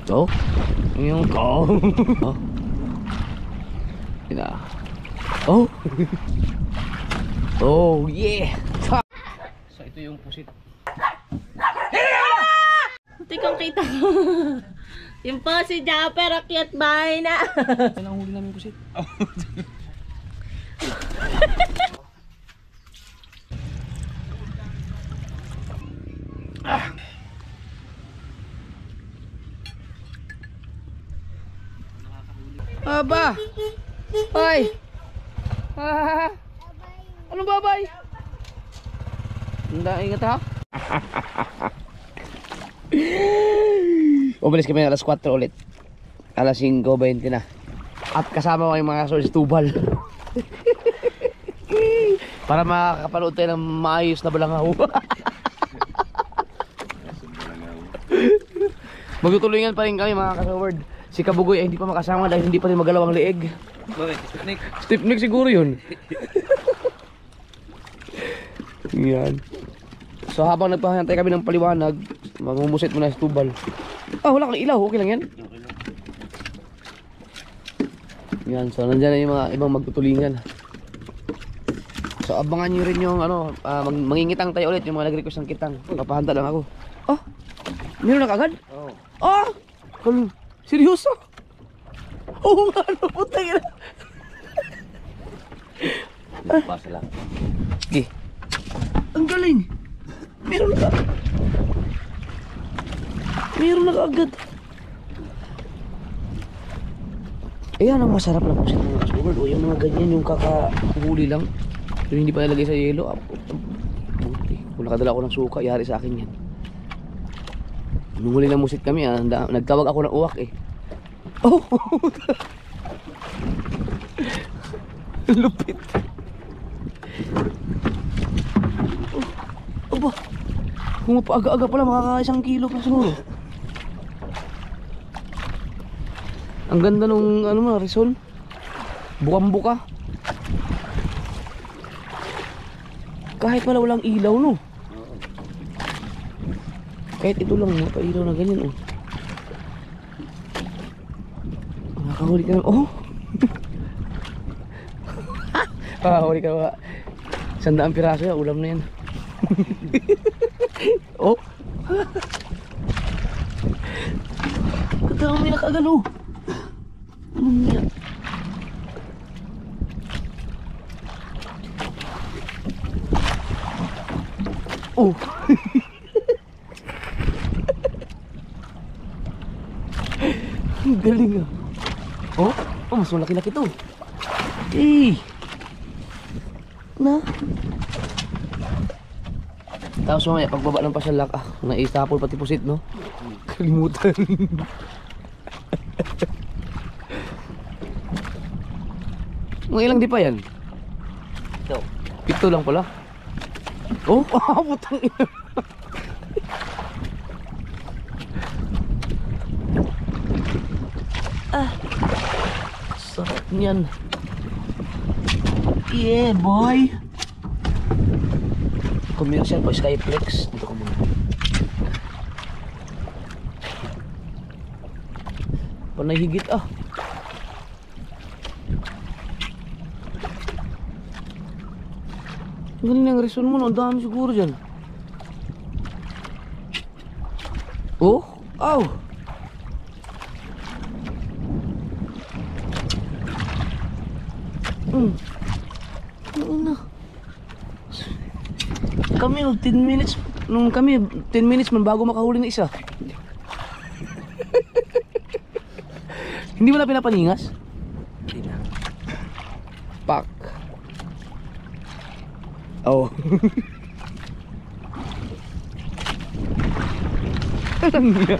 Oh, yung ko. Oh. Ina. Oh. Oh, yeah. So ito yung pusit. Hindi kong kita. Yung po si Japper, akyat bahay na. Yan ang huli namin pusit. Aba! Ay! Ah! Anong babay? Hindi, ingat ha? Umalis kami alas 4 ulit. Alas 5:20 na. At kasama ko yung mga source tubal. Para makakapanood tayo ng maayos na balangaw. Magtutuloy pa rin kami mga kasaward. Si Kabugoy ay hindi pa makasama dahil hindi pa rin magalaw ang leeg. Bakit? Stiffneck? Stiffneck siguro yun. Yan. So habang nagpahantay kami ng paliwanag, mamumusit muna sa tubal. Ah, wala kang ilaw. Okay lang yan? Okay lang. Yan. So nandyan na yung mga ibang magtutulingan. So abangan nyo rin yung ano, mangingitang tayo ulit yung mga nag-request ng kitang. Papahanda lang ako. Oh, meron na kagad? Oo. Ah! Seryoso? Oo nga, ano po tayo na. Basta lang. Okay. Ang galing. Meron na ka. Meron na kaagad. Ayan ang masarap na pusit ng mga kasugard. O yung mga ganyan, yung kakahuli lang. Yung hindi pa nalagay sa yelo. Buti. Kung nakadala ako ng suka, yari sa akin yan. Nung huli ng musit kami, nagtawag ako ng uwak eh. Oh! Lupit. Oh, aba. Kung mapaaga-aga pala, makaka1 kilo pa siguro. Ang ganda nung ano mo, Rizal. Bukang-buka. Kahit pala walang ilaw, no? Kahit ito lang, mapailaw na ganyan, oh. Nakahuli ka na, oh! Nakahuli ka na, 100 piraso yan, ulam na yan. Oh! Kadami na kaagad, oh! Anong yan? Oh! Ang galing ah. Oh, mas malaki-laki to. Eh. Na. Tapos mamaya pagbaba ng pasyalak, naitapol pati pusit, no? Kalimutan. Mga ilang di pa yan? Ito. 7 lang pala. Oh, putang ina. Sarap niyan. Yeah, boy. Commercial po, Skyflex. Dito ko muna. Panay higit ah. Ang galing ng reason mo, no? Ang dami siguro dyan. Oh? Ow! Kami 10 minutes nung kami 10 minutes man bago makahuli ng isa. Hindi mo na pinapaningas? Hindi na. Pak. Oh. Alam niya.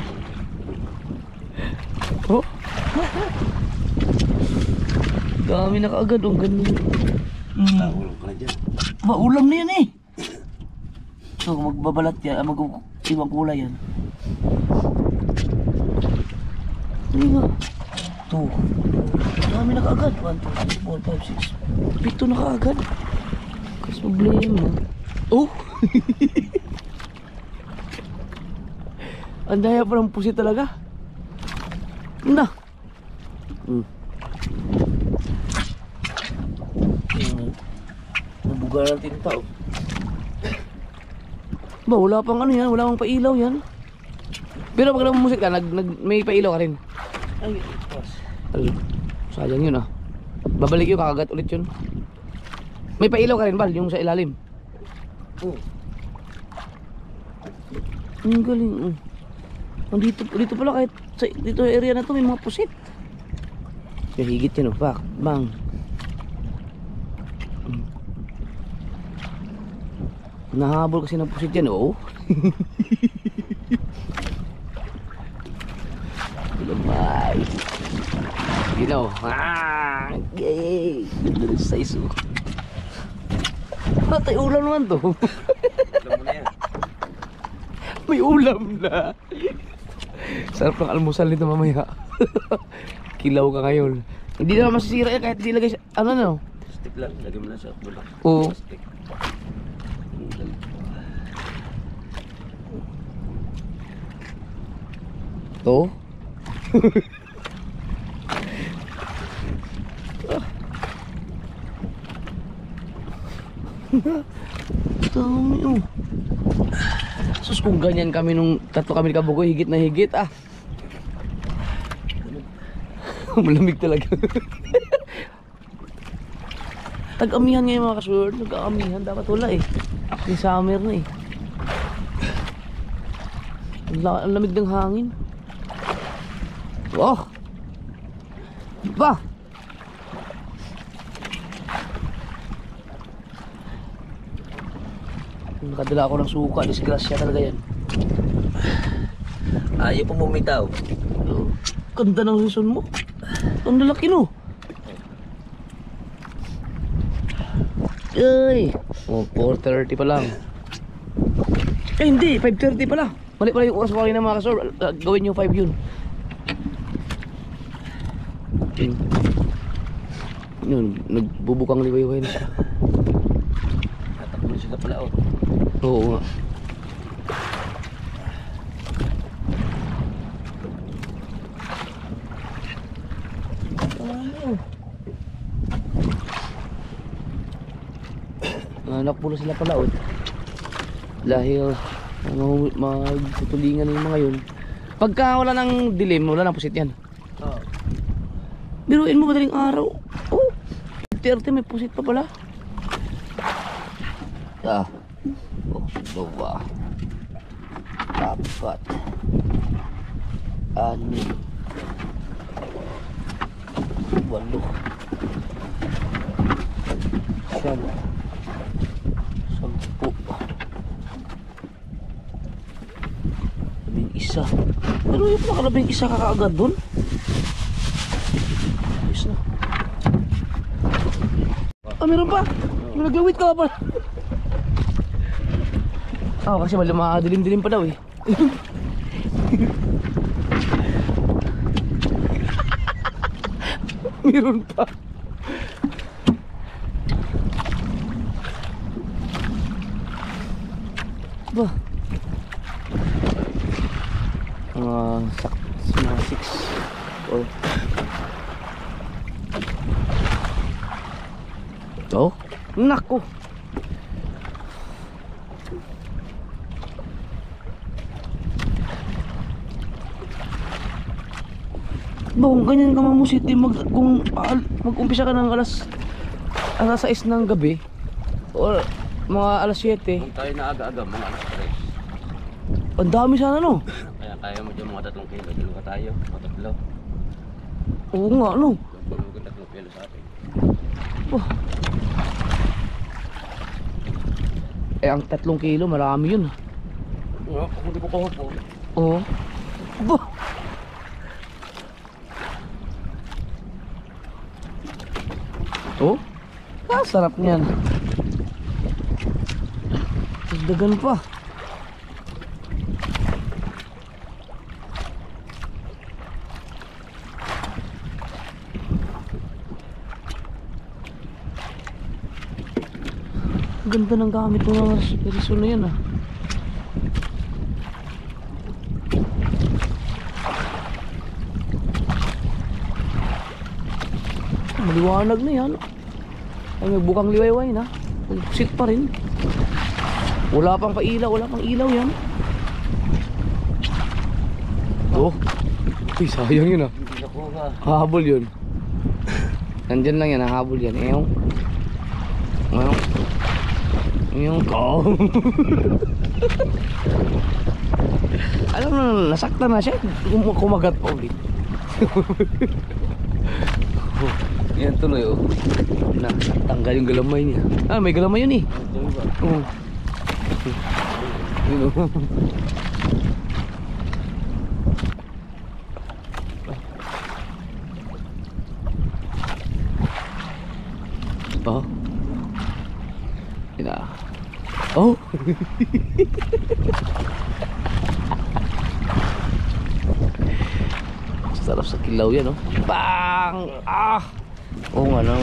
Oh. Dami na kaagad, oh, ganun. Ulam ka na dyan. Ba, ulam na yan eh. So, kung magbabalat yan, mag-ibang kulay yan. Hindi nga. 2. Dami na kaagad. 1, 2, 3, 4, 5, 6. 7 na kaagad. Kasi problema. Oh! Ang daya pa ng pusit talaga. Na. Nabuga ng tinta oh. Ba, wala pang ano yan, wala pang pailaw yan. Pero pag namumusit ka, may pailaw ka rin. Ay, pas. Sayang yun ah. Babalik yun, kakagat ulit yun. May pailaw ka rin, Bal, yung sa ilalim. Oo. Ang galing oh. Dito pala kahit sa dito area na to may mga pusit. Yung higit yan oh, pak, bang. Nahabol kasi ng pusit yan oh. Lamay. Ginaw. Ah, yay. Size oh. Patay ulam naman to. Alam mo na yan. May ulam na. Sarap ng almusal nito mamaya. Kilaw ka ngayon. Hindi naman masisira yan kahit di lagay sa, ano no? Stick lang, lagay mo na sa bulak. Oo. Stick. To? Dami oh. Sus, kung ganyan kami nung tatlo kami ni Kabugoy, higit na higit ah. Malamig talaga. Tag-amihan ngayon mga kasword. Tag-amihan, dapat wala eh. Yung summer na eh. Ang lamig ng hangin. Oh! Ba! Nakadala ako ng suka, disgrasya talaga yan. Ayaw po bumitaw. Oh, ganda ng season mo. Ang lalaki no. Ay, oh, 4:30 pa lang. Eh hindi, 5:30 pala. Mali pala yung oras ko kanina mga kasor. Gawin nyo 5 yun. Yun, nagbubukang liwayway na siya. Tatakbo sila pala oh. Oo nga. Nakpulo sila pala oh. Dahil magtutulingan yung mga yun. Pagka wala ng dilim, wala ng pusit yan. Oo. Biruin mo madaling araw. Oh, 30 may pusit pa pala. Ah. Oh, dua. Apat. Anim. 8. 9. 10. 11. Pero yung nakalabing isa kakaagad dun. Ayos na. Ah, meron pa. Nag-wait ka pa. Ah, kasi madilim-dilim pa daw eh. Meron pa. Ba? Mga 6 or oh, nako. Kung ganyan ka mamusit kung mag-umpisa ka ng alas 6 ng gabi o mga alas 7. Kung tayo na aga-aga, mga alas 3. Ang dami sana no. Kaya kaya mo dyan mga 3 kilo. Dalawa tayo, mga 3. Oo nga no. Tulog ko 3 kilo sa atin. Oh. Eh ang 3 kilo marami yun. Oo, kung hindi ko kuha po. Oo. Bah. Oh, sarap niyan. Dagan pa. Ganda ng gamit ng mga reso na yan ah. maliwanag na yan. Ay, may bukang liwayway na. Sit pa rin. Wala pang ilaw yan. Oh. Uy, sayang yun ah. Hindi nakuha. Hahabol yun. Nandyan lang yan, hahabol yan. Eong. Ko. Alam mo na, nasaktan na siya. Kumagat pa ulit. Oh, yan tuloy oh. Tanggal yung galamay niya. Ah, may galamay yun eh. Oh. Yun oh. Oh. Ina. Oh. Sarap sa kilaw yan oh. Bang! Ah! Oo nga nang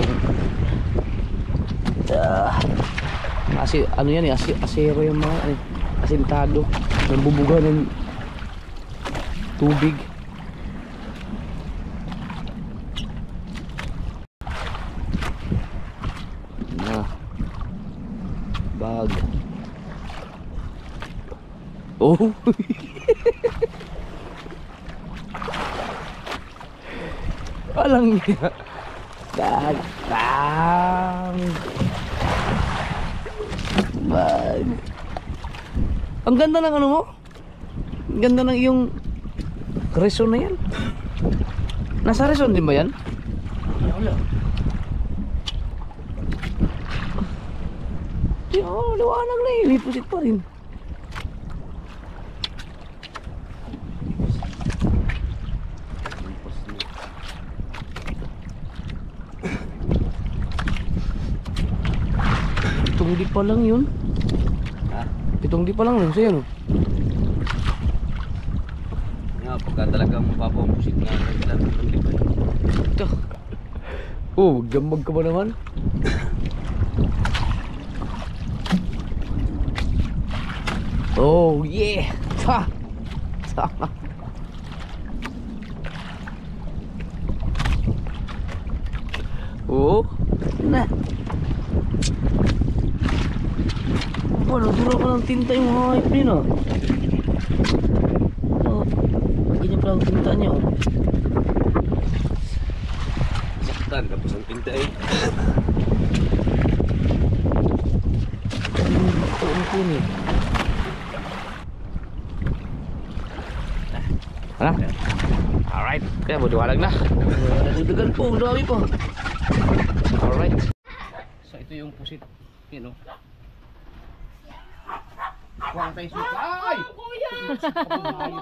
ano yan eh, asero yung mga asintado. Nambubuga ng tubig. Na bag. Oh. Walang niya. Bag. Bang. Bag. Ang ganda ng ano mo? Ang ganda ng iyong reson na yan. Nasa reson din ba yan? Wala. Oh, liwanag na yun. Ipusit pa rin. Pitong di pa lang yun. Ha? Pitong di pa lang yun. Sa'yo no? Nga, pagka talagang mapapampusit nga, kailangan ng lipan. Ito. Oh, magdamag ka ba naman? Oh, yeah! Ha! Sama. Oh, na. Ano, dura ka ng tinta yung mga hype niya, no? Oh, ganyan pala ang tinta niya, oh. Saktan, tapos ang pinta eh. Ito ang kunin. Ano? Alright, kaya budiwalag na. Nagdagan po, dami po. Alright. So ito yung pusit, yun o. Huwag tayo suka. Ay! Kuya!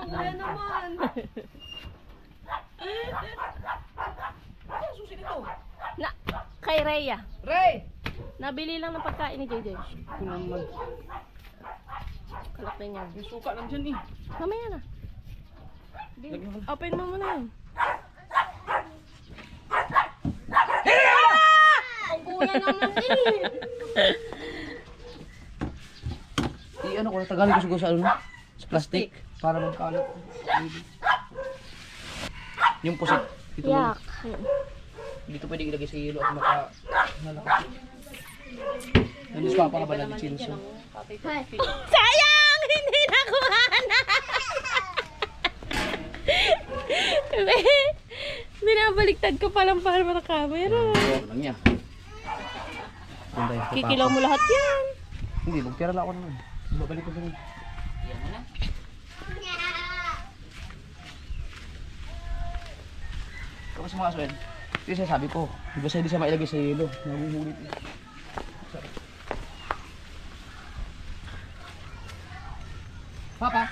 Kuya naman! Ano susi nito? Na, kay Rhea. Ray! Nabili lang ng pagkain ni JJ. Ito naman. Kalak na niya. May suka lang dyan eh. Mamaya na. Open mo muna yun. Ang kuya naman eh! I-ano ko, tagalin ko siguro sa ano? Sa plastic. Para magkalat. Yung pusit. Dito, Yak. dito pwede ilagay sa yelo at nalakas. Nandis pa para ba natin chinso? Sayang! Hindi nakuha na! Binabaliktad ko palang para sa camera. Ano lang niya. Kikilaw mo lahat yan. Hindi, magtira lang ako naman. Babalik ko naman. Kapag mga aswin, hindi siya sabi ko. Basta hindi siya mailagay sa yelo. Nahuhulit. Papa!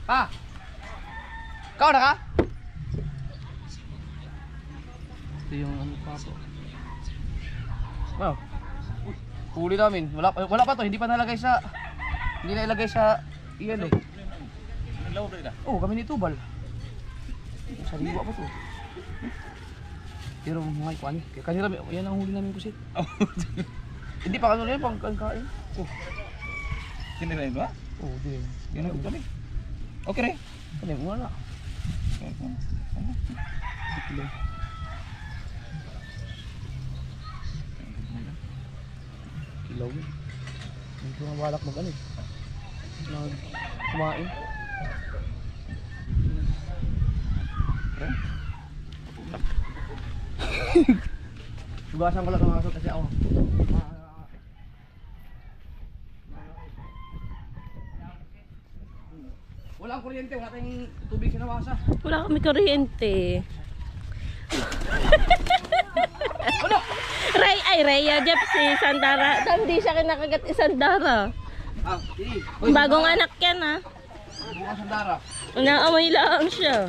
Pa! Ikaw na ka? Ito yung ano pa po. Wow. Huli namin. Wala pa to, hindi pa nalagay sa iyan eh. Oh, kami ni Tubal. Sariwa pa to. Pero mga ikuan. Kanina yan ang huli namin pusit. Hindi pa kanina yan pang kain. Oh. Kinirain ba? Oh, din. Yan ang kami. Okay rin. Kani mo na. Kilaw yun. Hindi ko mabalak mag-ano eh. Kumain. Sugasan ko lang ang aso kasi ako. Wala ang kuryente, wala tayong tubig sa nawasa. Wala kami kuryente. Raya Jeff si Sandara. Hindi siya kinakagat Sandara. Ah, sige. Bagong anak yan ha. Bukas ang dara. Naamoy lang siya.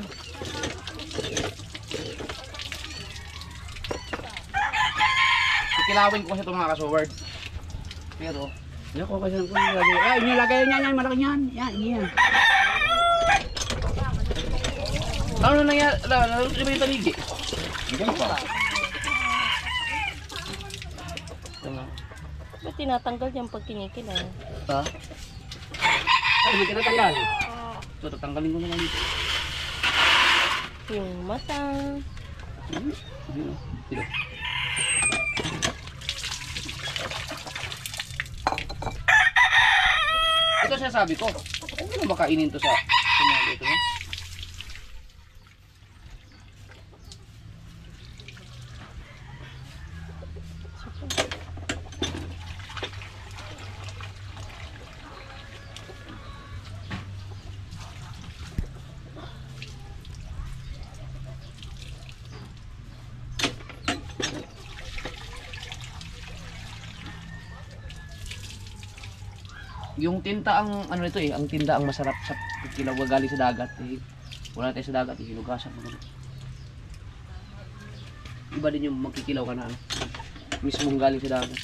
Kilawin ko kasi ito mga kasoward. Pero, yan ko kasi kung nilagay. Ay, nilagay niya yan, malaki niyan. Yan, yan. Ano na nangyari? Ano ba yung taligi? Hindi pa. Ba't tinatanggal yan pag kinikilaw? Ha? Ay, hindi ka natanggal. So, tatanggalin ko na lang dito. Yung mata. Dito. Ito siya sabi ko. Ano na ba kainin to sa mga dito? Yung tinta ang ano nito eh, ang tinda ang masarap sa kilaw galing sa dagat eh. Wala tayo sa dagat eh, hinugasan mo. Iba din yung magkikilaw ka na ano, mismong galing sa dagat.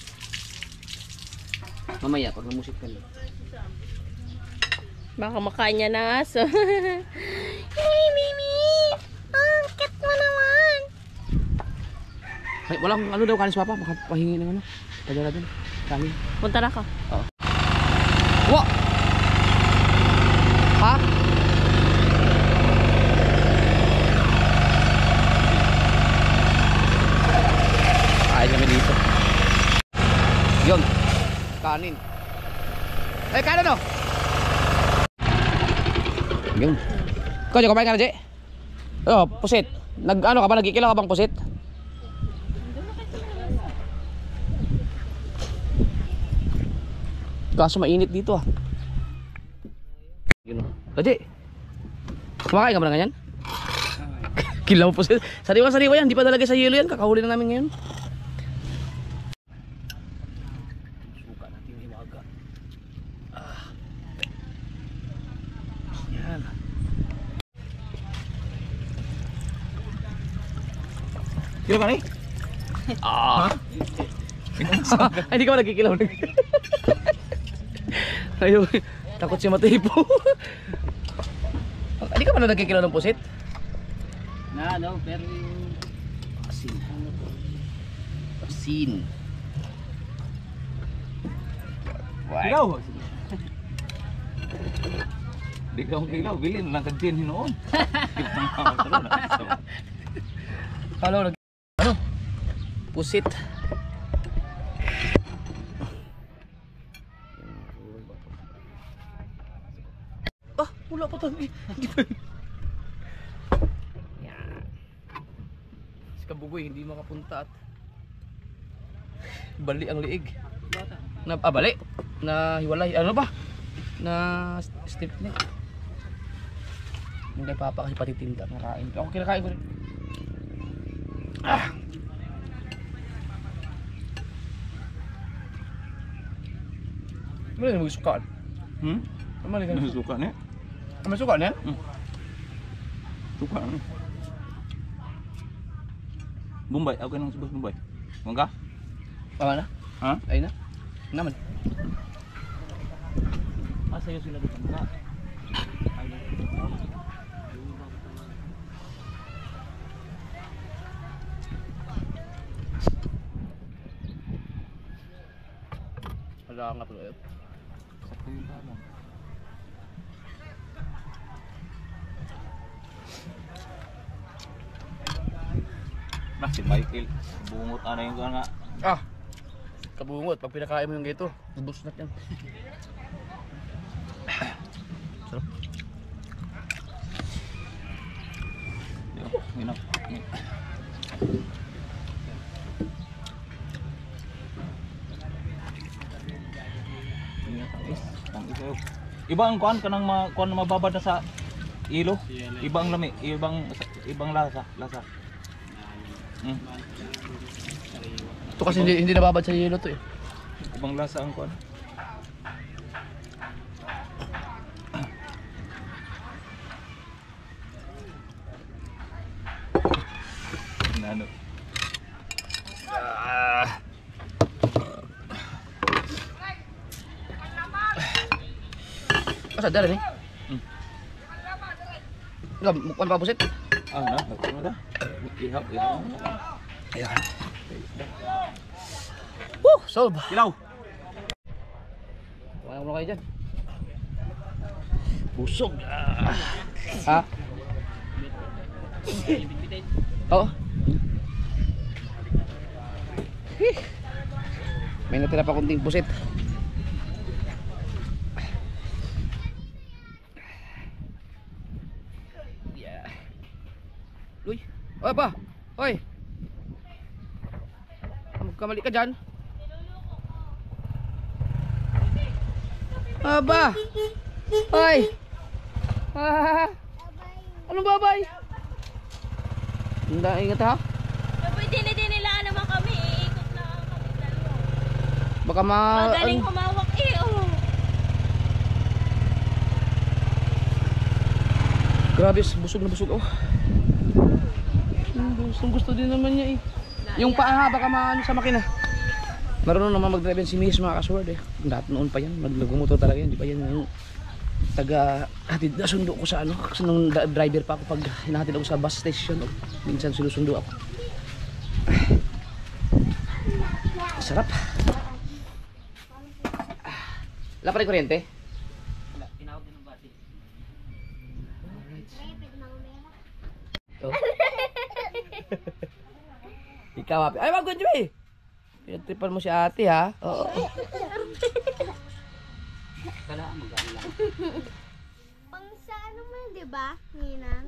Mamaya pag namusik ka na. Baka makain niya ng aso. Hey, Mimi! Ang cute mo naman! Ay, walang ano daw kanin sa papa, makapahingi ng ano. Padala din. Kanin. Punta na ka. Oo. Wa! Ha? Kain kami dito. Yun. Kanin. Eh, kanin no? Yun. Ikaw, kumain ka na, Je? Oh, pusit. Ano ka ba? Nagkikilaw ka bang pusit? Kaso mainit dito ah. Yun o. Kaji, kumakain ka ba na ganyan? Kilaw po siya. Sariwa-sariwa yan. Di pa talaga sa yelo yan. Kakahuli na namin ngayon. Suka natin yung iwaga. Yan. Kilo ka na eh? Ay, hindi ka ba nagkikilaw? Ayaw, takot siya matipo. Hindi ka ba na nagkikilaw ng pusit? Na, no, pero yung Asin. Asin. Kilaw. Di ka kilaw, bilhin lang kagtin hinoon. Ano? Pusit. Ah, wala pa tayo. Yan. Si Kabugoy hindi makapunta at bali ang liig. Bali. Na hiwalay. Ano ba? Na stiff neck. Yung kay Papa kasi pati tinta nakain. Ako kinakain ko rin. Ah! Ano yung magsukaan? Ano yung Suka na. Ano suka na yan? Suka na. Bombay, ako nang subos Bombay. Mangga? Tama na? Ha? Ayun na? Naman. sa'yo sila dito mga. Wala nga pala yun. Sakto yung tama. Na si Michael. Bungot ano yung nga. Ah! Kabungot, pag pinakain mo yung gito, bubus na yan. Sarap. Minaw. Iba ang kuan kanang kuan mababad na sa ilo. Ibang lami, ibang lasa. Ito kasi hindi nababad sa yelo to eh. Ibang lasa ang kuan. Nano. Asa dala ni? Lam, mukuan pa buset. Na, ano da? Ihap. Ayan. Woo! Solve! Ilaw. Wala mo kayo dyan. Busog. Ha? Oo. May natira pa kunting pusit. Yeah. Uy. Oy pa. Oy. Magkamali ka dyan. Aba. Oy. Anong babay? Hindi, ingat ha. Kapag dinilaan naman kami, iikot na kami dalawa. Baka Magaling humawak oh. Grabe, busog na busog oh. Gusto din naman niya eh. Yung paa baka maano sa makina. Marunong naman mag-drive yan si Miss mga kasword eh. Dati noon pa yan, maglagumotor talaga yan. Di ba yan yung taga hatid na sundo ko sa ano. Kasi nung driver pa ako pag hinahatid ako sa bus station. Oh. Minsan sinusundo ako. Sarap. Wala pa rin kuryente? Wala, pinahog din ng bati. Oh. Ikaw happy. Ay, wag ko Joy. Pinagtripan mo si ate ha. Oo. Kala magana lang. Pang sa ano mo yun, di ba? Ninang?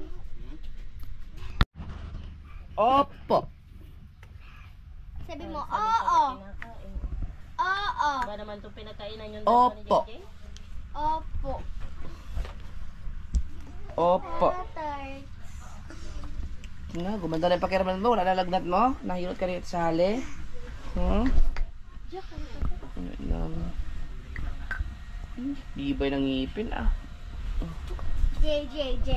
Opo. Sabi mo, oo. Oo. Ba naman itong pinagkainan yung Opo. ni JJ? Opo. Opo. Tart. Nga, gumanda na yung pakiramdam mo. Wala nalagnat mo. Nahilot ka rin sa hali. Ano lang. Ibay ng ngipin ah. J.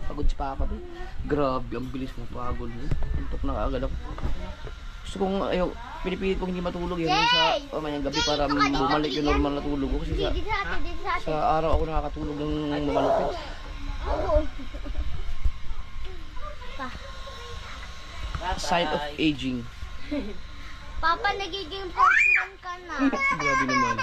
Pagod si Papa ba? Grabe, ang bilis mo pagod mo. Antok na kaagad ako. Gusto kong, ayaw, pinipilit kong hindi matulog yan sa mayang gabi para bumalik yung normal na tulog ko. Kasi sa araw ako nakakatulog ng malupit. Sign of aging. Papa, nagiging porcelain ka na. Grabe naman.